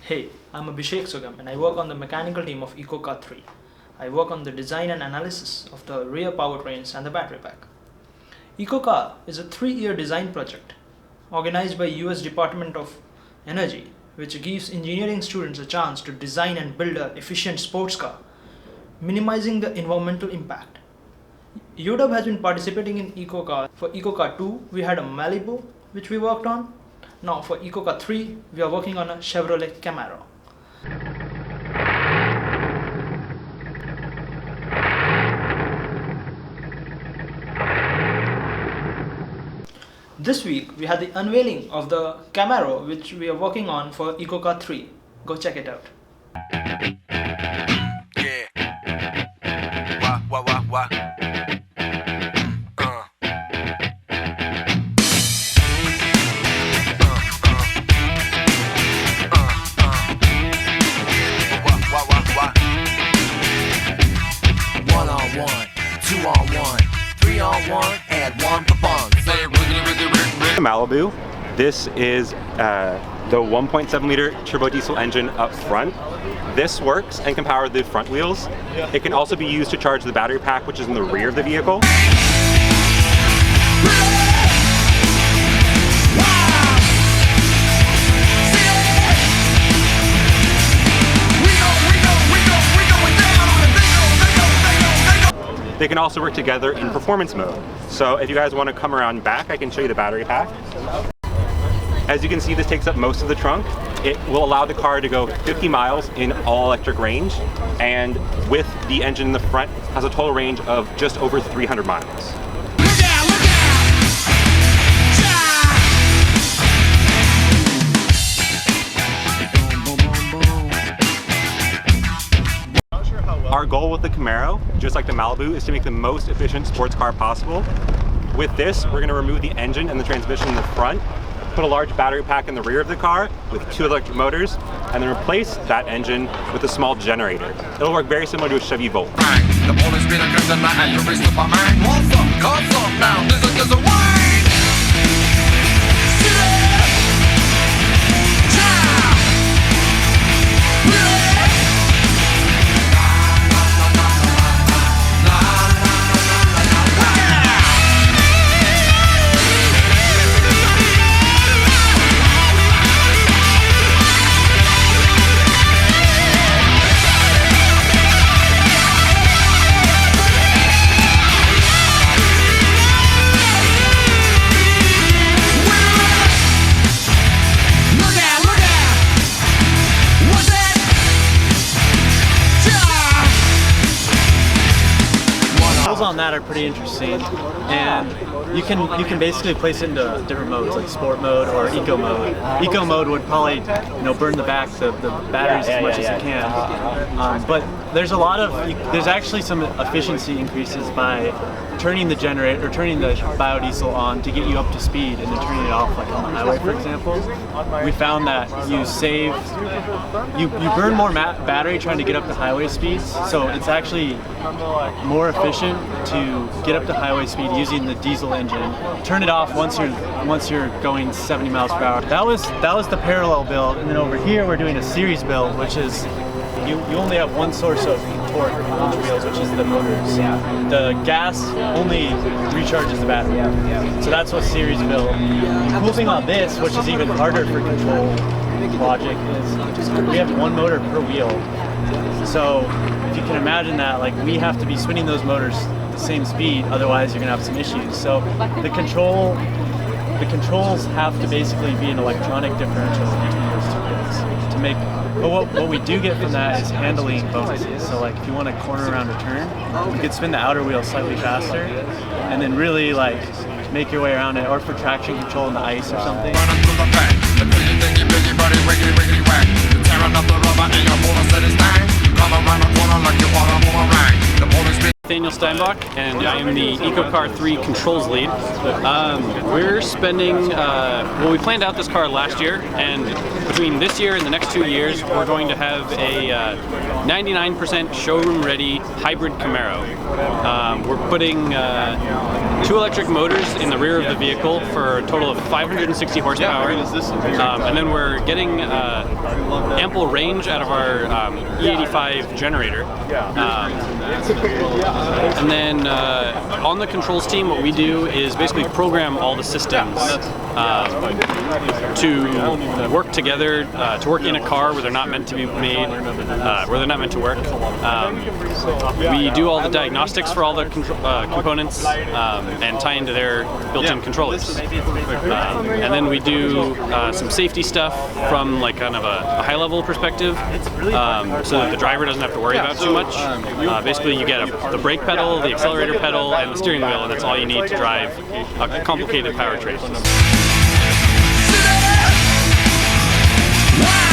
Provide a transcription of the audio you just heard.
Hey, I'm Abhishek Sugam and I work on the mechanical team of UWEcoCAR 3. I work on the design and analysis of the rear powertrains and the battery pack. UWEcoCAR is a 3-year design project organized by US Department of Energy, which gives engineering students a chance to design and build an efficient sports car, minimizing the environmental impact. UW has been participating in UWEcoCAR. For UWEcoCAR 2, we had a Malibu, which we worked on. Now for UWEcoCAR 3, we are working on a Chevrolet Camaro. This week, we had the unveiling of the Camaro, which we are working on for UWEcoCAR 3. Go check it out. Wah. One-on-one, 2-on-1, 3-on-1, and 1 for fun. Malibu. This is the 1.7 liter turbo diesel engine up front. This works and can power the front wheels. It can also be used to charge the battery pack, which is in the rear of the vehicle. They can also work together in performance mode. So if you guys want to come around back, I can show you the battery pack. As you can see, this takes up most of the trunk. It will allow the car to go 50 miles in all electric range, and with the engine in the front, has a total range of just over 300 miles. Our goal with the Camaro, just like the Malibu, is to make the most efficient sports car possible. With this, we're going to remove the engine and the transmission in the front, put a large battery pack in the rear of the car with 2 electric motors, and then replace that engine with a small generator. It'll work very similar to a Chevy Volt. On that are pretty interesting, and you can basically place it into different modes like sport mode or eco mode. Eco mode would probably burn the batteries as much as it can, but there's actually some efficiency increases by turning the generator or turning the biodiesel on to get you up to speed and then turning it off, like on the highway, for example. We found that you burn more battery trying to get up to highway speeds, so it's actually more efficient to get up to highway speed using the diesel engine. Turn it off once you're going 70 miles per hour. That was the parallel build, and then over here we're doing a series build, which is you only have one source of torque on the wheels, which is the motors. The gas only recharges the battery. So that's what series build. The cool thing about this, which is even harder for control logic, is we have one motor per wheel. So if you can imagine that, like, we have to be spinning those motors the same speed, otherwise you're gonna have some issues. So the controls have to basically be an electronic differential between those 2 wheels to make. But what we do get from that is handling bonuses. So like if you want to corner around a turn, you could spin the outer wheel slightly faster and then really like make your way around it, or for traction control in the ice or something. Daniel Steinbach, and I am the UWEcoCAR 3 controls lead. We're spending, we planned out this car last year, and between this this year and the next 2 years, we're going to have a 99% showroom-ready hybrid Camaro. We're putting 2 electric motors in the rear of the vehicle for a total of 560 horsepower, and then we're getting ample range out of our E85 generator. And then on the controls team, what we do is basically program all the systems to work together, to work in a car where they're not meant to be made, where they're not meant to work. We do all the diagnostics for all the components and tie into their built-in controllers. And then we do some safety stuff from like kind of a high-level perspective, so that the driver doesn't have to worry about too much. Basically, you get the brake pedal, the accelerator pedal, and the steering wheel, and that's all you need to drive a complicated powertrain. Wow!